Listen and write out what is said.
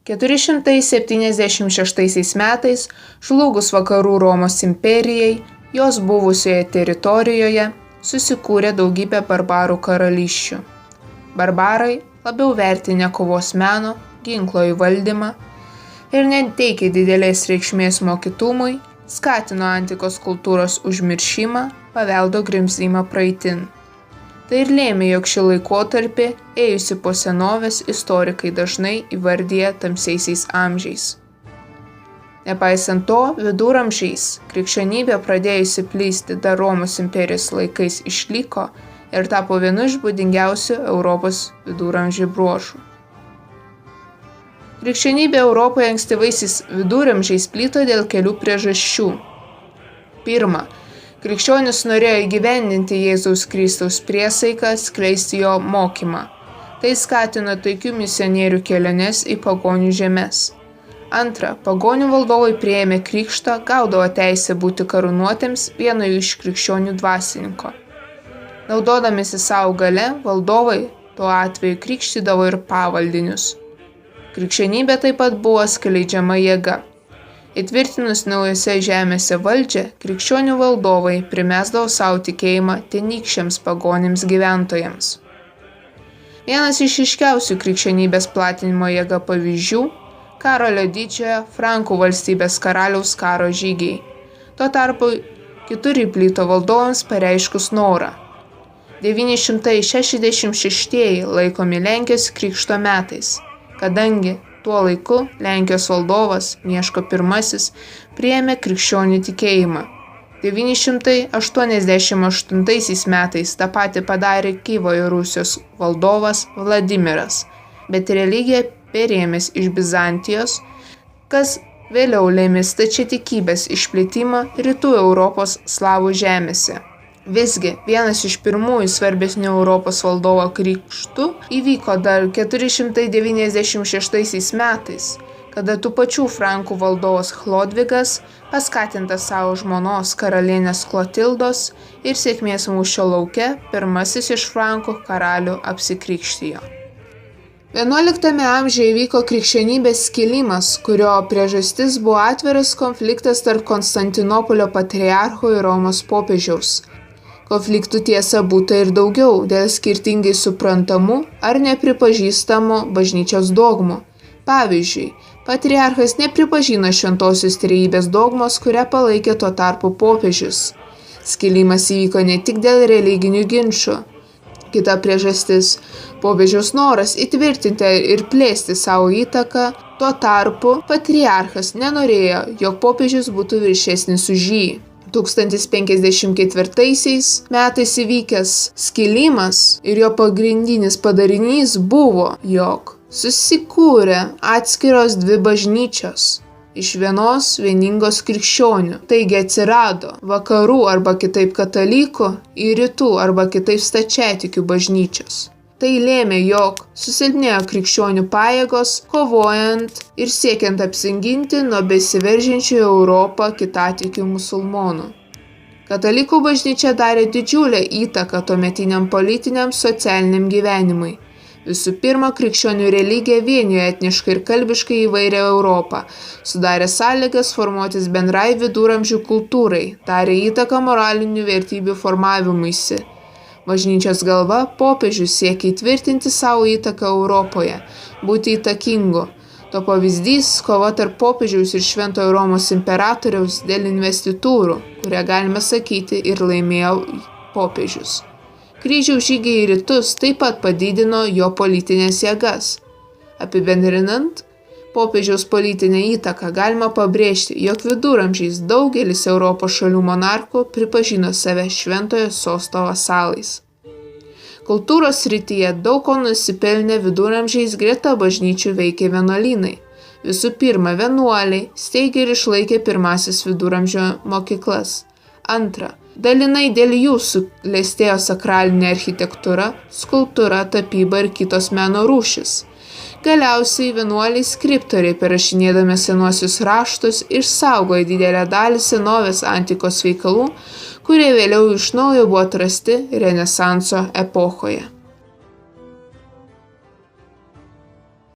476 metais žlugus Vakarų Romos imperijai, jos buvusioje teritorijoje susikūrė daugybė barbarų karalysčių. Barbarai labiau vertinę kovos meno, ginklo įvaldymą ir neteikė didelės reikšmės mokytumui, skatino antikos kultūros užmiršimą, paveldo grimzdimą praeitin. Tai ir lėmė, jog šį laikotarpį, ėjusi po senovės, istorikai dažnai įvardija tamsiaisiais amžiais. Nepaisant to, viduramžiais krikščionybė pradėjusi plisti dar Romos imperijos laikais išliko ir tapo vienu iš būdingiausių Europos viduramžių bruožų. Krikščionybė Europoje ankstyvaisiais viduramžiais plito dėl kelių priežasčių. Pirma, krikščionys norėjo įgyvendinti Jėzaus Kristaus priesaiką, skleisti jo mokymą. Tai skatino taikių misionierių keliones į pagonių žemes. Antra, pagonių valdovai priėmė krikštą, gaudavo teisę būti karūnuotiems vieno iš krikščionių dvasininko. Naudodamiesi savo gale, valdovai tuo atveju krikštydavo ir pavaldinius. Krikščionybė taip pat buvo skleidžiama jėga. Įtvirtinus naujose žemėse valdžią, krikščionių valdovai primesdavo savo tikėjimą tenykščiams pagonims gyventojams. Vienas iš ryškiausių krikščionybės platinimo jėga pavyzdžių – Karolio Didžiojo Frankų valstybės karaliaus karo žygiai. Tuo tarpu kitur įplito valdovams pareiškus norą. 966 laikomi Lenkijos krikšto metais, kadangi tuo laiku Lenkijos valdovas Mieško I priėmė krikščionių tikėjimą. 988 metais tą patį padarė Kijevo Rusijos valdovas Vladimiras, bet religiją perėmęs iš Bizantijos, kas vėliau lėmė stačiatikybės išplitimą rytų Europos slavų žemėse. Visgi, vienas iš pirmųjų svarbesnių Europos valdovo krikštų įvyko dar 496 metais, kada tų pačių Frankų valdovas Chlodvigas, paskatintas savo žmonos karalienės Klotildos ir sėkmės mūšio lauke, pirmasis iš Frankų karalių apsikrikštijo. 11 amžiuje įvyko krikščionybės skilimas, kurio priežastis buvo atviras konfliktas tarp Konstantinopolio patriarcho ir Romos popiežiaus. Konfliktų tiesa būta ir daugiau dėl skirtingai suprantamų ar nepripažįstamų bažnyčios dogmų. Pavyzdžiui, patriarchas nepripažino šventosios trejybės dogmos, kurią palaikė tuo tarpu popiežius. Skilimas įvyko ne tik dėl religinių ginčų. Kita priežastis – popiežiaus noras įtvirtinti ir plėsti savo įtaką, tuo tarpu patriarchas nenorėjo, jog popiežius būtų viršesnis už jį. 1054 metais įvykęs skilimas ir jo pagrindinis padarinys buvo, jog susikūrė atskiros dvi bažnyčios iš vienos vieningos krikščionių. Taigi atsirado vakarų arba kitaip katalikų ir rytų arba kitaip stačiatikių bažnyčios. Tai lėmė, jog susilpnėjo krikščionių pajėgos, kovojant ir siekiant apsiginti nuo besiveržiančių į Europą kitatikių musulmonų. Katalikų bažnyčia darė didžiulę įtaką tuometiniam politiniam socialiniam gyvenimui. Visų pirma, krikščionių religija vienijo etniškai ir kalbiškai įvairią Europą, sudarė sąlygas formuotis bendrai viduramžių kultūrai, darė įtaką moralinių vertybių formavimuisi. Bažnyčios galva, popiežius siekia įtvirtinti savo įtaką Europoje, būti įtakingu. To pavyzdys – kova tarp popiežiaus ir Šventojo Romos imperatoriaus dėl investitūrų, kurią galime sakyti ir laimėjo popiežius. Kryžiaus žygiai į rytus taip pat padidino jo politinės jėgas. Apibendrinant, popiežiaus politinę įtaką galima pabrėžti, jog viduramžiais daugelis Europos šalių monarchų pripažino save šventojo sosto vasalais. Kultūros srityje daug ko nusipelnė viduramžiais greta bažnyčių veikė vienuolynai. Visų pirma, vienuoliai steigė ir išlaikė pirmasis viduramžio mokyklas. Antra, dalinai dėl jų suklestėjo sakralinė architektūra, skulptūra, tapyba ir kitos meno rūšis. Galiausiai vienuoliai skriptoriai, perrašinėdami senuosius raštus, išsaugojo didelę dalį senovės antikos veikalų, kurie vėliau iš naujo buvo atrasti Renesanso epochoje.